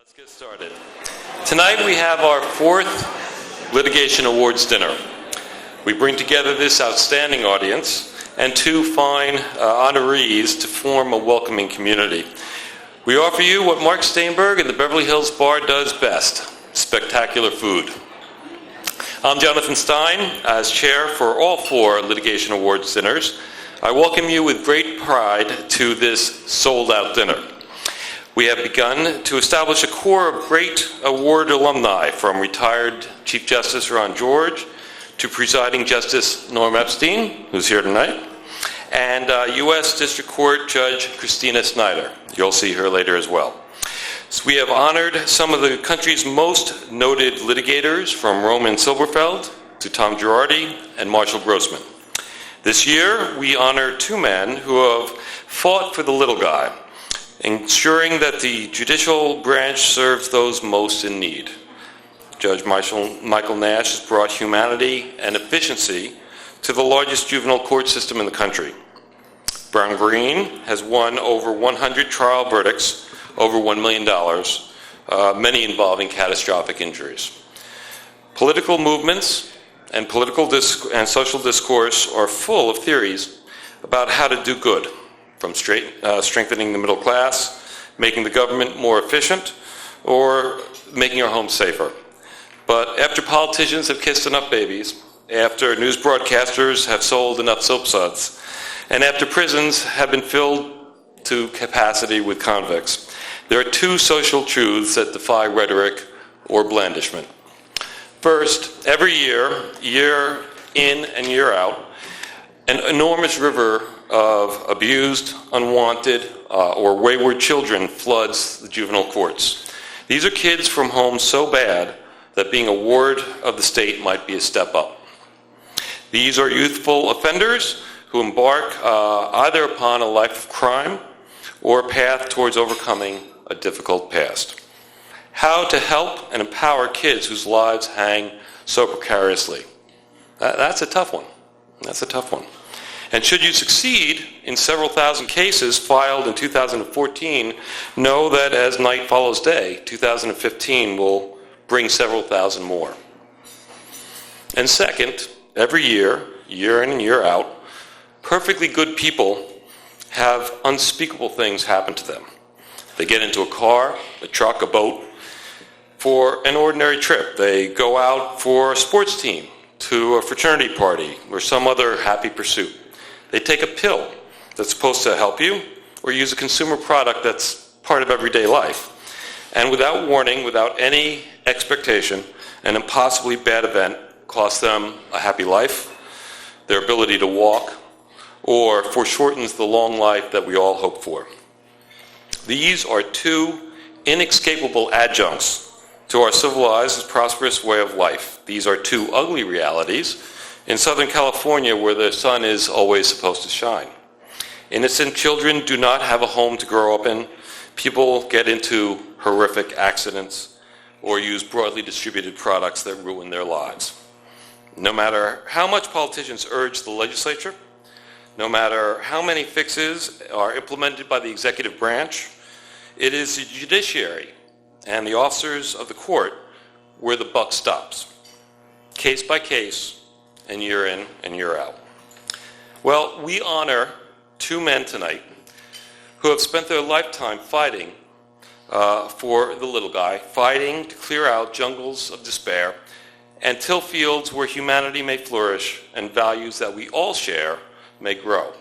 Let's get started. Tonight we have our fourth Litigation Awards dinner. We bring together this outstanding audience and two fine honorees to form a welcoming community. We offer you what Mark Steinberg and the Beverly Hills Bar does best: spectacular food. I'm Jonathan Stein. As chair for all four Litigation Awards dinners, I welcome you with great pride to this sold-out dinner. We have begun to establish a core of great award alumni, from retired Chief Justice Ron George to presiding Justice Norm Epstein, who's here tonight, and U.S. District Court Judge Christina Snyder. You'll see her later as well. So we have honored some of the country's most noted litigators, from Roman Silberfeld to Tom Girardi and Marshall Grossman. This year, we honor two men who have fought for the little guy, ensuring that the judicial branch serves those most in need. Judge Michael Nash has brought humanity and efficiency to the largest juvenile court system in the country. Brown Green has won over 100 trial verdicts, over $1 million, many involving catastrophic injuries. Political movements and and social discourse are full of theories about how to do good, from strengthening the middle class, making the government more efficient, or making our homes safer. But after politicians have kissed enough babies, after news broadcasters have sold enough soap suds, and after prisons have been filled to capacity with convicts, there are two social truths that defy rhetoric or blandishment. First, every year, year in and year out, an enormous river of abused, unwanted, or wayward children floods the juvenile courts. These are kids from homes so bad that being a ward of the state might be a step up. These are youthful offenders who embark either upon a life of crime or a path towards overcoming a difficult past. How to help and empower kids whose lives hang so precariously? That's a tough one. That's a tough one. And should you succeed in several thousand cases filed in 2014, know that as night follows day, 2015 will bring several thousand more. And second, every year, year in and year out, perfectly good people have unspeakable things happen to them. They get into a car, a truck, a boat for an ordinary trip. They go out for a sports team, to a fraternity party, or some other happy pursuit. They take a pill that's supposed to help you, or use a consumer product that's part of everyday life. And without warning, without any expectation, an impossibly bad event costs them a happy life, their ability to walk, or foreshortens the long life that we all hope for. These are two inescapable adjuncts to our civilized and prosperous way of life. These are two ugly realities in Southern California, where the sun is always supposed to shine. Innocent children do not have a home to grow up in. People get into horrific accidents or use broadly distributed products that ruin their lives. No matter how much politicians urge the legislature, no matter how many fixes are implemented by the executive branch, it is the judiciary and the officers of the court where the buck stops, case by case, and year in and year out. Well, we honor two men tonight who have spent their lifetime fighting for the little guy, fighting to clear out jungles of despair and till fields where humanity may flourish and values that we all share may grow.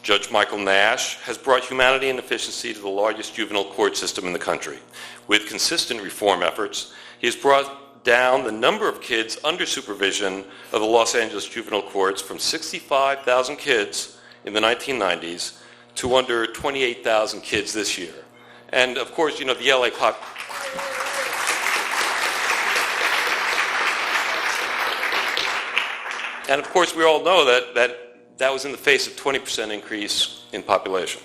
Judge Michael Nash has brought humanity and efficiency to the largest juvenile court system in the country. With consistent reform efforts, he has brought down the number of kids under supervision of the Los Angeles juvenile courts from 65,000 kids in the 1990s to under 28,000 kids this year. And of course, the LA clock. And of course, we all know that was in the face of 20% increase in population.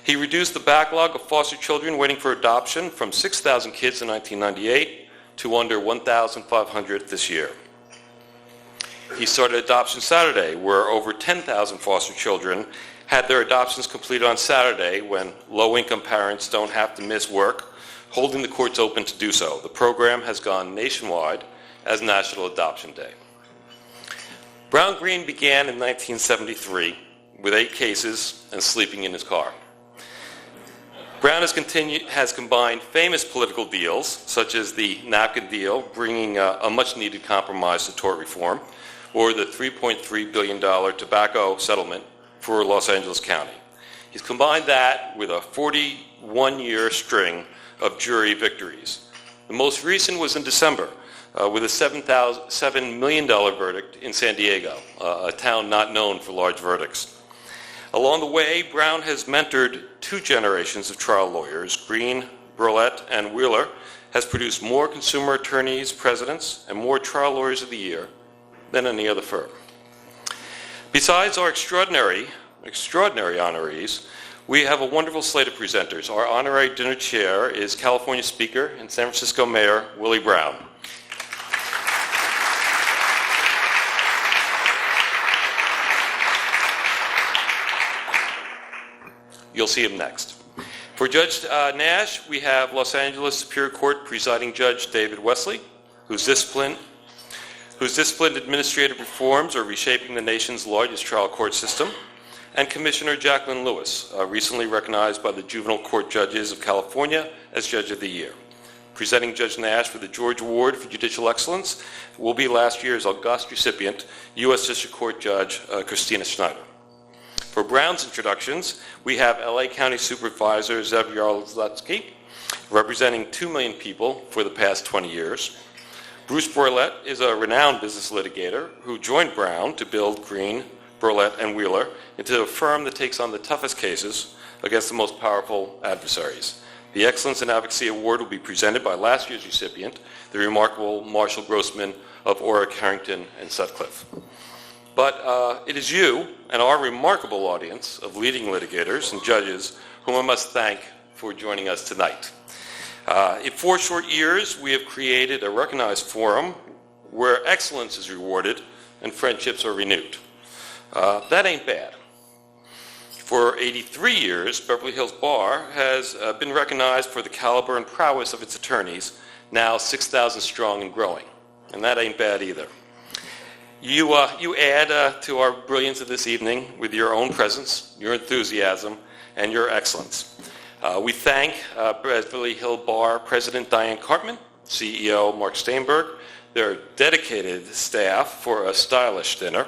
He reduced the backlog of foster children waiting for adoption from 6,000 kids in 1998 to under 1,500 this year. He started Adoption Saturday, where over 10,000 foster children had their adoptions completed on Saturday, when low-income parents don't have to miss work holding the courts open to do so. The program has gone nationwide as National Adoption Day. Brown Green began in 1973 with 8 cases and sleeping in his car. Brown has combined famous political deals, such as the napkin deal, bringing a much-needed compromise to tort reform, or the $3.3 billion tobacco settlement for Los Angeles County. He's combined that with a 41-year string of jury victories. The most recent was in December, with a $7 million verdict in San Diego, a town not known for large verdicts. Along the way, Brown has mentored 2 generations of trial lawyers. Green, Burlett, and Wheeler has produced more consumer attorneys, presidents, and more trial lawyers of the year than any other firm. Besides our extraordinary honorees, we have a wonderful slate of presenters. Our honorary dinner chair is California Speaker and San Francisco Mayor Willie Brown. You'll see him next. For Judge Nash, we have Los Angeles Superior Court Presiding Judge David Wesley, whose disciplined administrative reforms are reshaping the nation's largest trial court system, and Commissioner Jacqueline Lewis, recently recognized by the Juvenile Court Judges of California as Judge of the Year. Presenting Judge Nash for the George Award for Judicial Excellence will be last year's august recipient, U.S. District Court Judge Christina Schneider. For Brown's introductions, we have LA County Supervisor Zev Yarlzletsky, representing 2 million people for the past 20 years. Bruce Burlett is a renowned business litigator who joined Brown to build Green, Burlett, and Wheeler into a firm that takes on the toughest cases against the most powerful adversaries. The Excellence in Advocacy Award will be presented by last year's recipient, the remarkable Marshall Grossman of Orrick, Harrington, and Sutcliffe. But it is you and our remarkable audience of leading litigators and judges whom I must thank for joining us tonight. In 4 short years, we have created a recognized forum where excellence is rewarded and friendships are renewed. That ain't bad. For 83 years, Beverly Hills Bar has been recognized for the caliber and prowess of its attorneys, now 6,000 strong and growing. And that ain't bad either. You add to our brilliance of this evening with your own presence, your enthusiasm, and your excellence. We thank Beverly Hills Bar President Diane Cartman, CEO Mark Steinberg, their dedicated staff for a stylish dinner,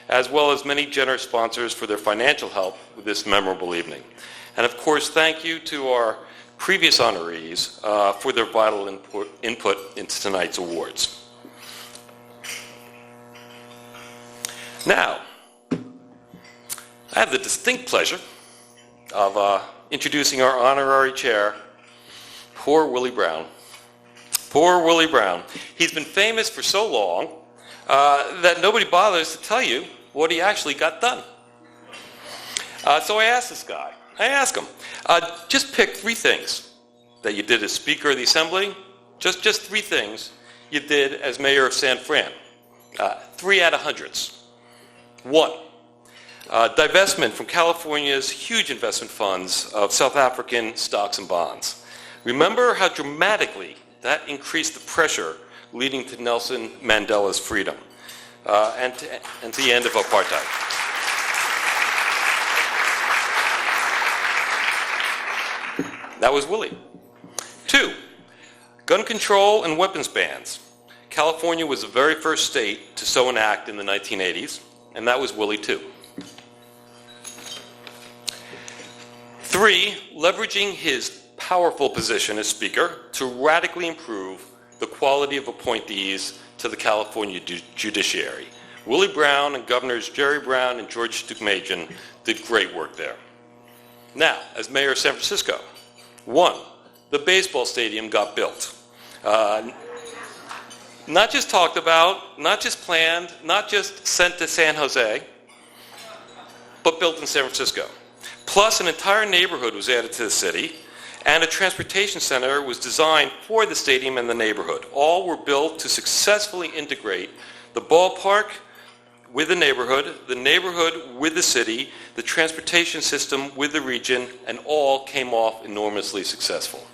as well as many generous sponsors for their financial help with this memorable evening. And of course, thank you to our previous honorees for their vital input into tonight's awards. Now, I have the distinct pleasure of introducing our honorary chair, poor Willie Brown. Poor Willie Brown. He's been famous for so long that nobody bothers to tell you what he actually got done. So I asked this guy, him, just pick 3 things that you did as Speaker of the Assembly, just 3 things you did as Mayor of San Fran. 3 out of hundreds. 1, divestment from California's huge investment funds of South African stocks and bonds. Remember how dramatically that increased the pressure leading to Nelson Mandela's freedom and to the end of apartheid. That was Willie. 2, gun control and weapons bans. California was the very first state to so enact in the 1980s. And that was Willie too. 3, leveraging his powerful position as Speaker to radically improve the quality of appointees to the California judiciary. Willie Brown and Governors Jerry Brown and George Deukmejian did great work there. Now, as Mayor of San Francisco, 1, the baseball stadium got built. Not just talked about, not just planned, not just sent to San Jose, but built in San Francisco. Plus, an entire neighborhood was added to the city, and a transportation center was designed for the stadium and the neighborhood. All were built to successfully integrate the ballpark with the neighborhood with the city, the transportation system with the region, and all came off enormously successful.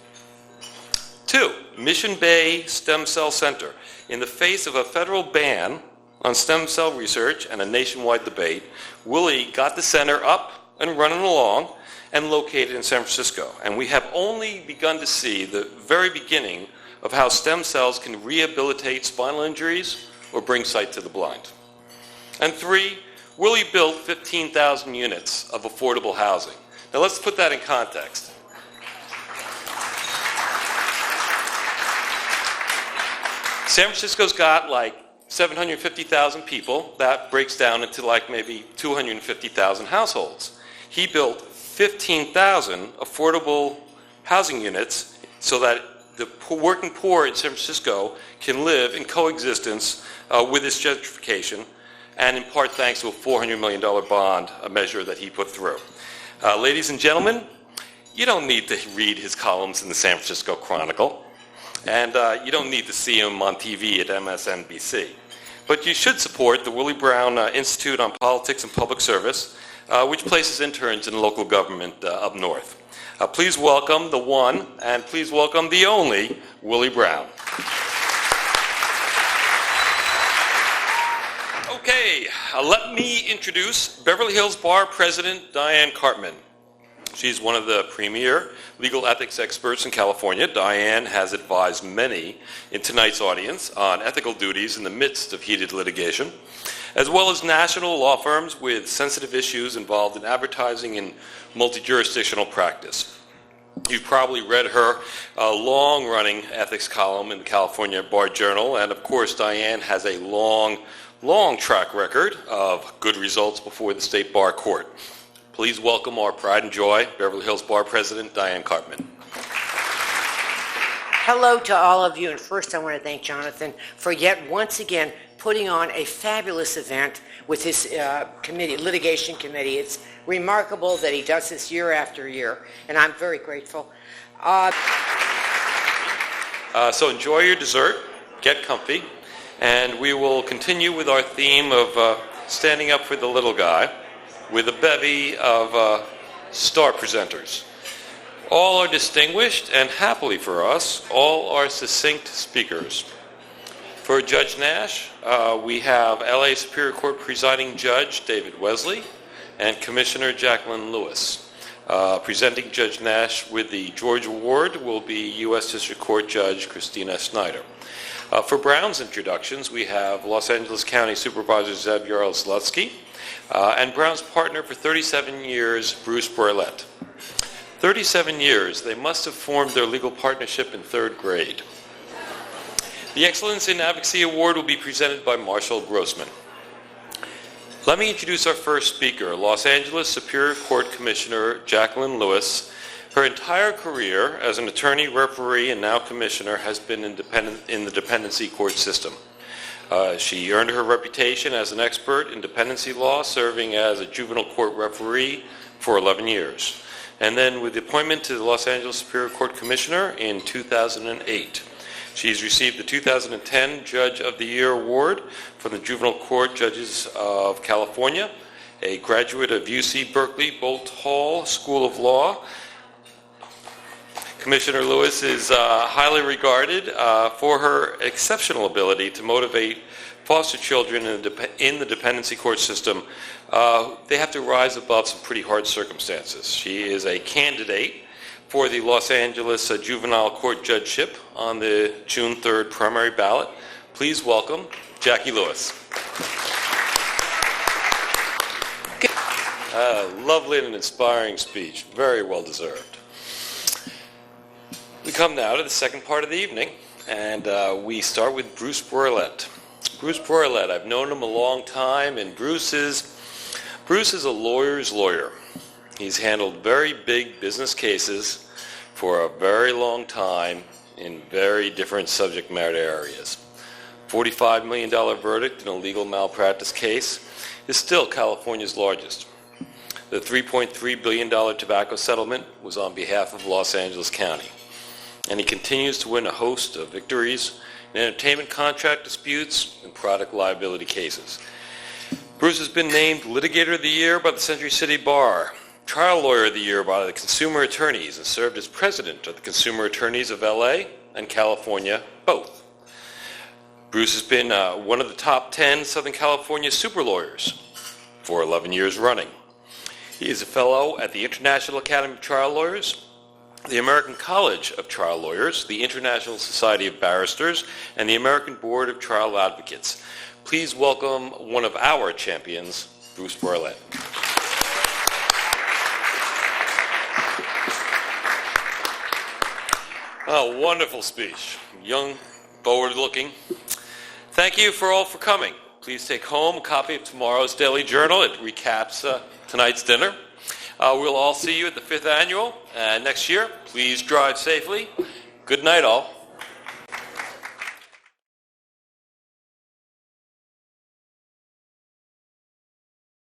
2, Mission Bay Stem Cell Center. In the face of a federal ban on stem cell research and a nationwide debate, Willie got the center up and running along and located in San Francisco. And we have only begun to see the very beginning of how stem cells can rehabilitate spinal injuries or bring sight to the blind. And 3, Willie built 15,000 units of affordable housing. Now let's put that in context. San Francisco's got like 750,000 people. That breaks down into like maybe 250,000 households. He built 15,000 affordable housing units so that the working poor in San Francisco can live in coexistence with this gentrification, and in part thanks to a $400 million bond, a measure that he put through. Ladies and gentlemen, you don't need to read his columns in the San Francisco Chronicle, and you don't need to see him on TV at MSNBC. But you should support the Willie Brown Institute on Politics and Public Service, which places interns in local government up north. Please welcome the one, and please welcome the only, Willie Brown. Okay, let me introduce Beverly Hills Bar President Diane Cartman. She's one of the premier legal ethics experts in California. Diane has advised many in tonight's audience on ethical duties in the midst of heated litigation, as well as national law firms with sensitive issues involved in advertising and multi-jurisdictional practice. You've probably read her long-running ethics column in the California Bar Journal, and of course Diane has a long track record of good results before the State Bar Court. Please welcome our pride and joy, Beverly Hills Bar President Diane Cartman. Hello to all of you, and first I want to thank Jonathan for yet once again putting on a fabulous event with his litigation committee. It's remarkable that he does this year after year, and I'm very grateful. So enjoy your dessert, get comfy, and we will continue with our theme of standing up for the little guy with a bevy of star presenters. All are distinguished, and happily for us, all are succinct speakers. For Judge Nash, we have LA Superior Court Presiding Judge David Wesley and Commissioner Jacqueline Lewis. Presenting Judge Nash with the George Award will be U.S. District Court Judge Christina Snyder. For Brown's introductions, we have Los Angeles County Supervisor Zev Yaroslavsky and Brown's partner for 37 years, Bruce Borlett. 37 years, they must have formed their legal partnership in 3rd grade. The Excellence in Advocacy Award will be presented by Marshall Grossman. Let me introduce our first speaker, Los Angeles Superior Court Commissioner Jacqueline Lewis. Her entire career as an attorney, referee, and now commissioner has been in the dependency court system. She earned her reputation as an expert in dependency law, serving as a juvenile court referee for 11 years. And then with the appointment to the Los Angeles Superior Court Commissioner in 2008. She's received the 2010 Judge of the Year Award from the Juvenile Court Judges of California, a graduate of UC Berkeley Boalt Hall School of Law. Commissioner Lewis is highly regarded for her exceptional ability to motivate foster children in the dependency court system. They have to rise above some pretty hard circumstances. She is a candidate for the Los Angeles Juvenile Court Judgeship on the June 3rd primary ballot. Please welcome Jackie Lewis. Lovely and inspiring speech. Very well deserved. We come now to the second part of the evening, and we start with Bruce Borlett. Bruce Borlett, I've known him a long time, and Bruce is a lawyer's lawyer. He's handled very big business cases for a very long time in very different subject matter areas. $45 million verdict in a legal malpractice case is still California's largest. The $3.3 billion tobacco settlement was on behalf of Los Angeles County. And he continues to win a host of victories in entertainment contract disputes and product liability cases. Bruce has been named Litigator of the Year by the Century City Bar, Trial Lawyer of the Year by the Consumer Attorneys, and served as President of the Consumer Attorneys of LA and California both. Bruce has been one of the top 10 Southern California super lawyers for 11 years running. He is a fellow at the International Academy of Trial Lawyers, the American College of Trial Lawyers, the International Society of Barristers, and the American Board of Trial Advocates. Please welcome one of our champions, Bruce Bartlett. Oh, wonderful speech. Young, forward-looking. Thank you for all for coming. Please take home a copy of tomorrow's Daily Journal. It recaps tonight's dinner. We'll all see you at the 5th annual next year. Please drive safely. Good night, all.